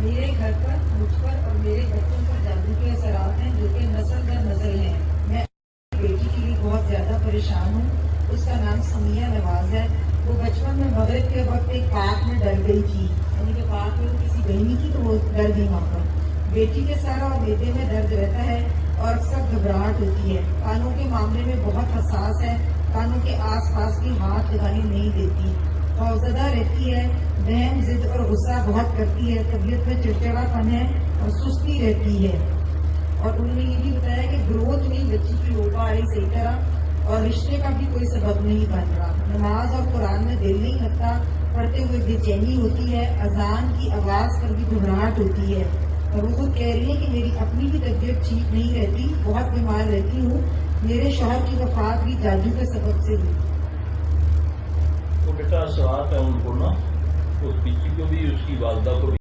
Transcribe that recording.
میرے گھر پر، مجھ پر اور میرے بچوں پر جادو کے اثرات ہیں جو کہ نسل در نسل ہیں۔ میں اپنی بیٹی کے لیے بہت زیادہ پریشان ہوں۔ اس کا نام سمیہ نواز ہے۔ وہ بچپن میں مغرب کے وقت ایک پارک میں ڈر گئی تھی، یعنی کہ پارک میں کسی گئی نہیں تھی تو وہ ڈر گئی وہاں پر۔ بیٹی کے سر اور معدے میں درد رہتا ہے اور اکثر گھبراہٹ ہوتی ہے۔ کانوں کے معاملے میں بہت حساس ہے، کانوں کے آس پاس بھی ہاتھ لگانے نہیں دیتی، خوفزدہ رہتی ہے، بہن ضد اور غصہ بہت کرتی ہے، طبیعت میں چڑچڑا پن ہے اور سستی رہتی ہے۔ اور انہوں نے یہ بھی بتایا کہ گروتھ نہیں بچی کی ہو پا رہی صحیح طرح، اور رشتے کا بھی کوئی سبب نہیں بن رہا۔ نماز اور قرآن میں دل نہیں لگتا، پڑھتے ہوئے بے چینی ہوتی ہے، اذان کی آواز پر بھی گھبراہٹ ہوتی ہے۔ اور وہ خود کہہ رہی ہے کہ میری اپنی بھی طبیعت ٹھیک نہیں رہتی، بہت بیمار رہتی ہوں، میرے شوہر کی وفات بھی جادو کے سبب سے ہوئی۔ تو بیٹا اثرات ہیں ان کو نا، اس بچی کو بھی، اس کی والدہ کو بھی۔